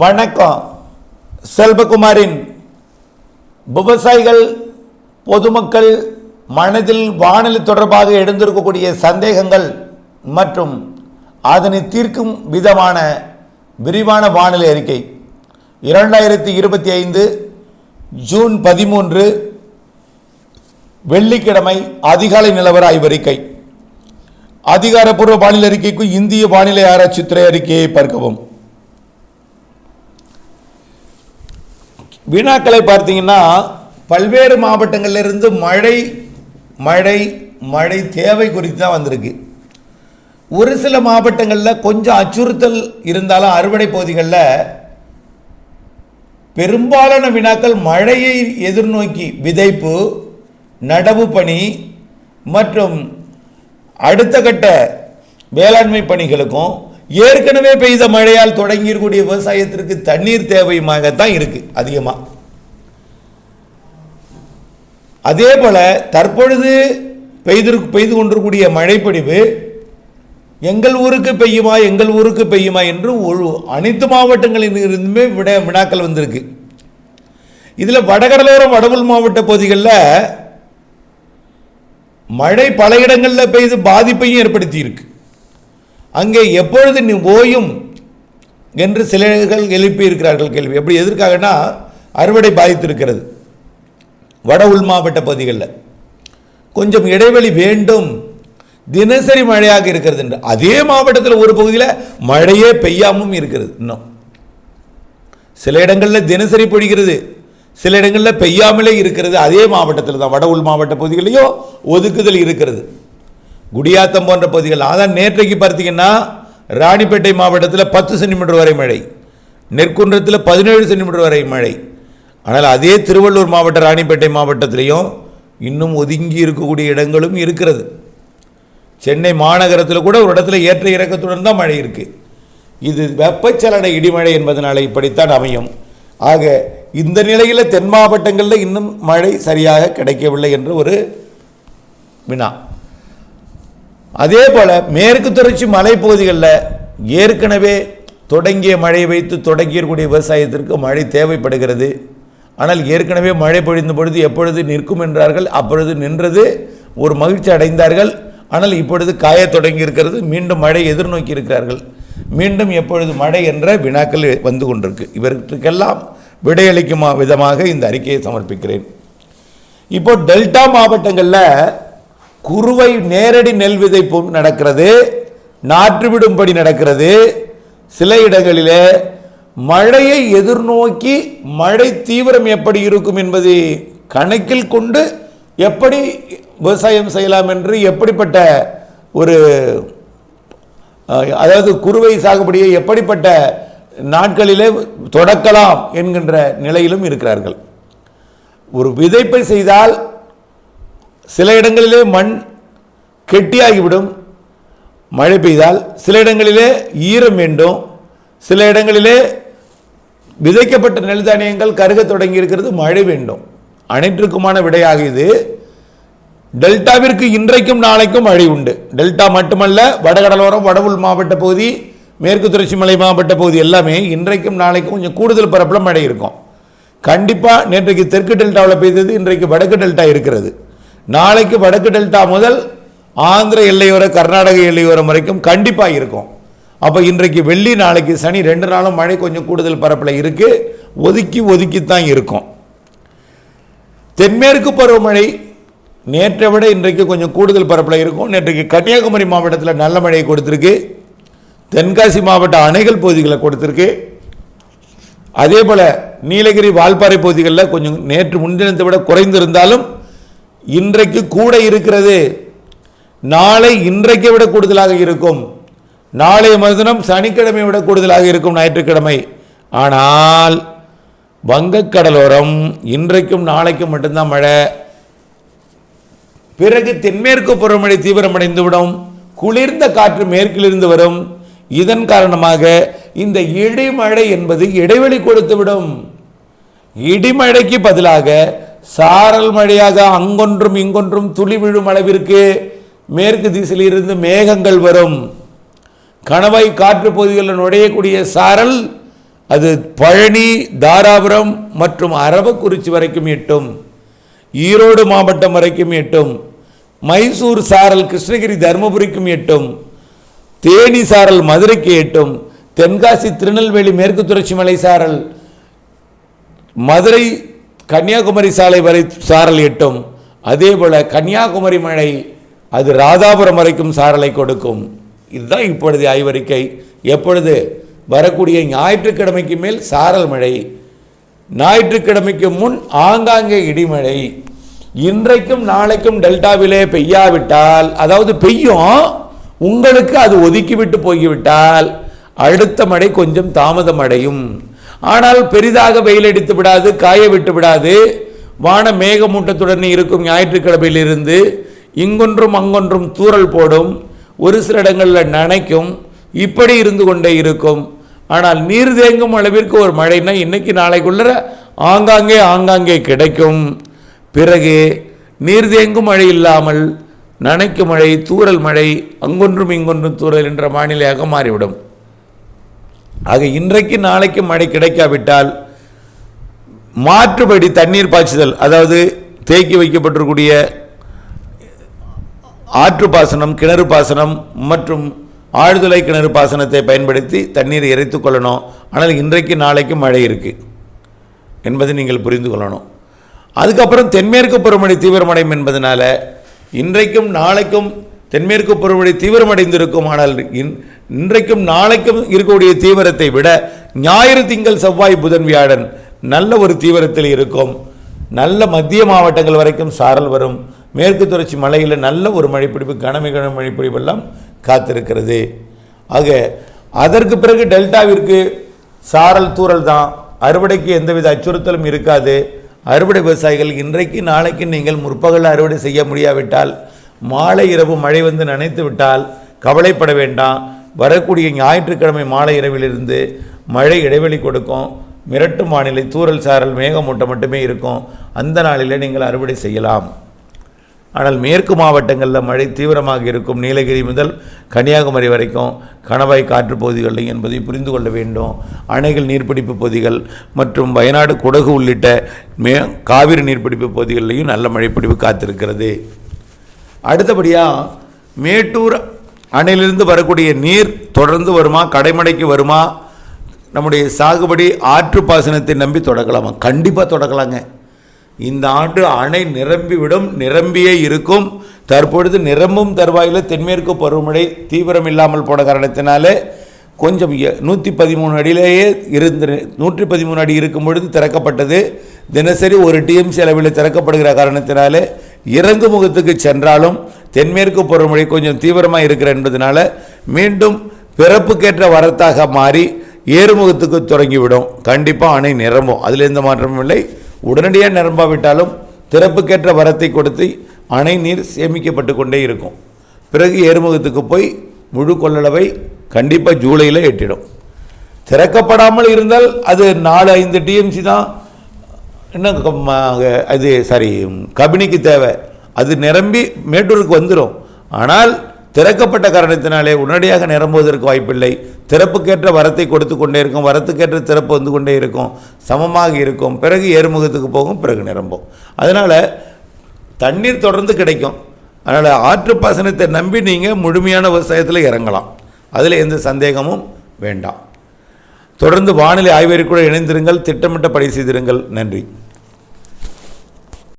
வணக்கம். செல்வகுமாரின் விவசாயிகள் பொதுமக்கள் மனதில் வானிலை தொடர்பாக எழுந்திருக்கக்கூடிய சந்தேகங்கள் மற்றும் அதனை தீர்க்கும் விதமான விரிவான வானிலை அறிக்கை 2025 ஜூன் 13 வெள்ளிக்கிழமை அதிகாலை நிலவர ஆய்வறிக்கை. அதிகாரப்பூர்வ வானிலை அறிக்கைக்கு இந்திய வானிலை ஆராய்ச்சித்துறை அறிக்கையை பார்க்கவும். வினாக்களை பார்த்தீங்கன்னா பல்வேறு மாவட்டங்களிலிருந்து மழை மழை மழை தேவை குறித்து தான் வந்திருக்கு. ஒரு சில மாவட்டங்களில் கொஞ்சம் அச்சுறுத்தல் இருந்தாலும் அறுவடை பகுதிகளில் பெரும்பாலான வினாக்கள் மழையை எதிர்நோக்கி விதைப்பு, நடவு பணி மற்றும் அடுத்த கட்ட வேளாண்மை பணிகளுக்கும் ஏற்கனவே பெய்த மழையால் தொடங்கியிருக்கூடிய விவசாயத்திற்கு தண்ணீர் தேவையுமாகத்தான் இருக்கு அதிகமாக. அதே போல தற்பொழுது பெய்து கொண்டிருக்கூடிய மழைப்பொழிவு எங்கள் ஊருக்கு பெய்யுமா என்று அனைத்து மாவட்டங்களில் இருந்துமே வினாக்கள் வந்திருக்கு. இதில் வடகடலோரம் வடவுள் மாவட்ட பகுதிகளில் மழை பல இடங்களில் பெய்து பாதிப்பையும் ஏற்படுத்தி இருக்கு. அங்கே எப்பொழுது நீ ஓயும் என்று சிலர்கள் எழுப்பி இருக்கிறார்கள் கேள்வி. எப்படி எதற்காகனா அறுவடை பாதித்திருக்கிறது. வட உள் மாவட்ட பகுதிகளில் கொஞ்சம் இடைவெளி வேண்டும், தினசரி மழையாக இருக்கிறது என்று. அதே மாவட்டத்தில் ஒரு பகுதியில் மழையே பெய்யாமல் இருக்கிறது. இன்னும் சில இடங்களில் தினசரி பொழிகிறது, சில இடங்களில் பெய்யாமலே இருக்கிறது. அதே மாவட்டத்தில் தான் வட உள் மாவட்ட பகுதிகளிலேயோ ஒதுக்குதல் இருக்கிறது. குடியாத்தம் போன்ற பகுதிகள். அதான் நேற்றைக்கு பார்த்தீங்கன்னா ராணிப்பேட்டை மாவட்டத்தில் 10 சென்டிமீட்டர் வரை மழை, நெற்குன்றத்தில் 17 சென்டிமீட்டர் வரை மழை. ஆனால் அதே திருவள்ளூர் மாவட்ட ராணிப்பேட்டை மாவட்டத்திலையும் இன்னும் ஒதுங்கி இருக்கக்கூடிய இடங்களும் இருக்கிறது. சென்னை மாநகரத்தில் கூட ஒரு இடத்துல ஏற்ற இறக்கத்துடன் தான் மழை இருக்குது. இது வெப்பச்சலன இடிமழை என்பதனால இப்படித்தான் அமையும். ஆக இந்த நிலையில் தென் மாவட்டங்களில் இன்னும் மழை சரியாக கிடைக்கவில்லை என்ற ஒரு வினா. அதே போல் மேற்கு தொடர்ச்சி மலைப்பகுதிகளில் ஏற்கனவே தொடங்கிய மழை வைத்து தொடங்கியிருக்கூடிய விவசாயத்திற்கு மழை தேவைப்படுகிறது. ஆனால் ஏற்கனவே மழை பொழிந்த பொழுது எப்பொழுது நிற்கும் என்றார்கள், அப்பொழுது நின்றது, ஒரு மகிழ்ச்சி அடைந்தார்கள். ஆனால் இப்பொழுது காய தொடங்கி இருக்கிறது, மீண்டும் மழை எதிர்நோக்கி இருக்கிறார்கள். மீண்டும் எப்பொழுது மழை என்ற வினாக்கள் வந்து கொண்டிருக்கு. இவற்றுக்கெல்லாம் விடையளிக்கும் விதமாக இந்த அறிக்கையை சமர்ப்பிக்கிறேன். இப்போ டெல்டா மாவட்டங்களில் குறுவை நேரடி நெல் விதைப்பு நடக்கிறது, நாற்று விடும்படி நடக்கிறது. சில இடங்களிலே மழையை எதிர்நோக்கி மழை தீவிரம் எப்படி இருக்கும் என்பதை கணக்கில் கொண்டு எப்படி விவசாயம் செய்யலாம் என்று எப்படிப்பட்ட ஒரு அதாவது குறுவை சாகுபடியை எப்படிப்பட்ட நாட்களிலே தொடக்கலாம் என்கின்ற நிலையிலும் இருக்கிறார்கள். ஒரு விதைப்பை செய்தால் சில இடங்களிலே மண் கெட்டியாகிவிடும் மழை பெய்தால், சில இடங்களிலே ஈரம் வேண்டும், சில இடங்களிலே விதைக்கப்பட்ட நெல் தானியங்கள் கருக தொடங்கி இருக்கிறது, மழை வேண்டும். அனைத்திற்குமான விடையாக இது. டெல்டாவிற்கு இன்றைக்கும் நாளைக்கும் மழை உண்டு. டெல்டா மட்டுமல்ல, வடகடலோரம் வடவுள் மாவட்ட பகுதி, மேற்கு தொடர்ச்சி மலை மாவட்ட பகுதி எல்லாமே இன்றைக்கும் நாளைக்கும் கொஞ்சம் கூடுதல் பரப்பில் மழை இருக்கும். கண்டிப்பாக நேற்றைக்கு தெற்கு டெல்டாவில் பெய்தது, இன்றைக்கு வடக்கு டெல்டா இருக்கிறது. நாளைக்கு வடக்கு டெல்டா முதல் ஆந்திர எல்லையோர கர்நாடக எல்லையோரம் வரைக்கும் கண்டிப்பாக இருக்கும். அப்போ இன்றைக்கு வெள்ளி, நாளைக்கு சனி 2 நாளும் மழை கொஞ்சம் கூடுதல் பரப்பில் இருக்குது. ஒதுக்கித்தான் இருக்கும். தென்மேற்கு பருவமழை நேற்றை விட இன்றைக்கு கொஞ்சம் கூடுதல் பரப்பில் இருக்கும். நேற்றைக்கு கன்னியாகுமரி மாவட்டத்தில் நல்ல மழையை கொடுத்துருக்கு, தென்காசி மாவட்ட அணைகள் பகுதிகளை கொடுத்துருக்கு. அதே போல் நீலகிரி வால்பாறை பகுதிகளில் கொஞ்சம் நேற்று முன்தினத்தை விட குறைந்திருந்தாலும் இன்றைக்கு கூட இருக்கிறது. நாளை இன்றைக்கை விட கூடுதலாக இருக்கும். நாளைய மறுதினம் சனிக்கிழமை விட கூடுதலாக இருக்கும், ஞாயிற்றுக்கிழமை. ஆனால் வங்கக்கடலோரம் இன்றைக்கும் நாளைக்கும் மட்டும்தான் மழை. பிறகு தென்மேற்கு பருவமழை தீவிரமடைந்துவிடும். குளிர்ந்த காற்று மேற்கிலிருந்து வரும். இதன் காரணமாக இந்த இடிமழை என்பது இடைவெளி கொடுத்துவிடும். இடிமழைக்கு பதிலாக சாரல் மழையாக அங்கொன்றும் இங்கொன்றும் துளி விழும் அளவிற்கு மேற்கு திசையில் இருந்து மேகங்கள் வரும். கணவாய் காற்று பகுதிகளில் நுழையக்கூடிய சாரல் அது பழனி, தாராபுரம் மற்றும் அரவக்குறிச்சி வரைக்கும் எட்டும், ஈரோடு மாவட்டம் வரைக்கும் எட்டும், மைசூர் சாரல் கிருஷ்ணகிரி தருமபுரிக்கும் எட்டும், தேனி சாரல் மதுரைக்கு எட்டும், தென்காசி திருநெல்வேலி மேற்கு தொடர்ச்சி மலை சாரல் மதுரை கன்னியாகுமரி சாலை வரை சாரல் எட்டும். அதே போல கன்னியாகுமரி மழை அது ராதாபுரம் வரைக்கும் சாரலை கொடுக்கும். இதுதான் இப்பொழுது ஆய்வறிக்கை. எப்பொழுது? வரக்கூடிய ஞாயிற்றுக்கிழமைக்கு மேல் சாரல் மழை, ஞாயிற்றுக்கிழமைக்கு முன் ஆங்காங்கே இடிமழை. இன்றைக்கும் நாளைக்கும் டெல்டாவிலே பெய்யாவிட்டால், அதாவது பெய்யும், உங்களுக்கு அது ஒதுக்கிவிட்டு போய்விட்டால் அடுத்த மழை கொஞ்சம் தாமதம் அடையும். ஆனால் பெரிதாக வெயில் அடித்து விடாது, காய விட்டு விடாது. வான மேகமூட்டத்துடன் இருக்கும் ஞாயிற்றுக்கிழமையிலிருந்து இங்கொன்றும் அங்கொன்றும் தூறல் போடும், ஒரு சில இடங்களில் நனைக்கும், இப்படி இருந்து கொண்டே இருக்கும். ஆனால் நீர் தேங்கும் அளவிற்கு ஒரு மழைன்னா இன்னைக்கு நாளைக்குள்ள ஆங்காங்கே கிடைக்கும். பிறகு நீர் தேங்கும் மழை இல்லாமல் நனைக்கும் மழை, தூறல் மழை, அங்கொன்றும் இங்கொன்றும் தூறல் என்ற வானிலையாக மாறிவிடும். ஆக இன்றைக்கு நாளைக்கு மழை கிடைக்காவிட்டால் மாற்றுபடி தண்ணீர் பாய்ச்சுதல், அதாவது தேக்கி வைக்கப்பட்டிருக்கூடிய ஆற்று பாசனம், கிணறு பாசனம் மற்றும் ஆழ்துளை கிணறு பாசனத்தை பயன்படுத்தி தண்ணீரை இறைத்து கொள்ளணும். ஆனால் இன்றைக்கு நாளைக்கு மழை இருக்குது என்பதை நீங்கள் புரிந்து கொள்ளணும். அதுக்கப்புறம் தென்மேற்கு பருவமழை தீவிரமடையும் என்பதனால இன்றைக்கும் நாளைக்கும் தென்மேற்கு பருவமழை தீவிரமடைந்திருக்கும். ஆனால் இன்றைக்கும் நாளைக்கும் இருக்கக்கூடிய தீவிரத்தை விட ஞாயிறு, திங்கள், செவ்வாய், புதன், வியாழன் நல்ல ஒரு தீவிரத்தில் இருக்கும். நல்ல மத்திய மாவட்டங்கள் வரைக்கும் சாரல் வரும். மேற்கு தொடர்ச்சி மலையில் நல்ல ஒரு மழைப்பிடிப்பு, கனமிக மழைப்பிடிப்பெல்லாம் காத்திருக்கிறது. ஆக அதற்கு பிறகு டெல்டாவிற்கு சாரல் தூறல் தான், அறுவடைக்கு எந்தவித அச்சுறுத்தலும் இருக்காது. அறுவடை விவசாயிகள் இன்றைக்கு நாளைக்கு நீங்கள் முற்பகல் அறுவடை செய்ய முடியாவிட்டால், மாலை இரவு மழை வந்து நனைத்து விட்டால் கவலைப்பட வேண்டாம். வரக்கூடிய ஞாயிற்றுக்கிழமை மாலை இரவிலிருந்து மழை இடைவெளி கொடுக்கும். மிரட்டும் வானிலை, தூறல் சாரல் மேகமூட்டம் மட்டுமே இருக்கும். அந்த நாளில் நீங்கள் அறுவடை செய்யலாம். ஆனால் மேற்கு மாவட்டங்களில் மழை தீவிரமாக இருக்கும். நீலகிரி முதல் கன்னியாகுமரி வரைக்கும் கணவாய் காற்று பகுதிகளில் என்பதை புரிந்து கொள்ள வேண்டும். அணைகள், நீர்பிடிப்பு பகுதிகள் மற்றும் வயநாடு, குடகு உள்ளிட்ட காவிரி நீர்பிடிப்பு பகுதிகளிலையும் நல்ல மழைப்பிடிப்பு காத்திருக்கிறது. அடுத்தபடியாக மேட்டூர் அணையிலிருந்து வரக்கூடிய நீர் தொடர்ந்து வருமா, கடைமடைக்கு வருமா, நம்முடைய சாகுபடி ஆற்று பாசனத்தை நம்பி தொடங்கலாமா? கண்டிப்பாக தொடங்கலாங்க. இந்த ஆண்டு அணை நிரம்பிவிடும், நிரம்பியே இருக்கும். தற்பொழுது நிரம்பும் தருவாயில் தென்மேற்கு பருவமழை தீவிரம் இல்லாமல் போன காரணத்தினாலே கொஞ்சம் 113 அடியிலேயே இருந்து 113 அடி இருக்கும் பொழுது திறக்கப்பட்டது. தினசரி ஒரு டிஎம்சி அளவில் திறக்கப்படுகிற காரணத்தினாலே இறங்கு முகத்துக்கு சென்றாலும் தென்மேற்கு பருவமழை கொஞ்சம் தீவிரமாக இருக்கிற என்பதனால மீண்டும் பிறப்புக்கேற்ற வரத்தாக மாறி ஏறுமுகத்துக்கு தொடங்கிவிடும். கண்டிப்பாக அணை நிரம்பும், அதில் எந்த மாற்றமும் இல்லை. உடனடியாக நிரம்பாவிட்டாலும் திறப்புக்கேற்ற வரத்தை கொடுத்து அணை நீர் சேமிக்கப்பட்டு கொண்டே இருக்கும். பிறகு ஏறுமுகத்துக்கு போய் முழு கொள்ளளவை கண்டிப்பாக ஜூலையில் எட்டிடும். திறக்கப்படாமல் இருந்தால் அது 4-5 டிஎம்சி தான் இன்னும் அது கபினிக்கு தேவை. அது நிரம்பி மேட்டூருக்கு வந்துடும். ஆனால் திறக்கப்பட்ட காரணத்தினாலே உடனடியாக நிரம்புவதற்கு வாய்ப்பில்லை. திறப்புக்கேற்ற வரத்தை கொடுத்து கொண்டே இருக்கும், வரத்துக்கேற்ற திறப்பு வந்து கொண்டே இருக்கும், சமமாக இருக்கும். பிறகு ஏறுமுகத்துக்கு போகும், பிறகு நிரம்பும். அதனால் தண்ணீர் தொடர்ந்து கிடைக்கும். அதனால் ஆற்று பாசனத்தை நம்பி நீங்கள் முழுமையான விவசாயத்தில் இறங்கலாம். அதில் எந்த சந்தேகமும் வேண்டாம். தொடர்ந்து வானிலை ஆய்வறிக்கையோடு இணைந்திருங்கள், திட்டமிட்ட பணி செய்திருங்கள். நன்றி.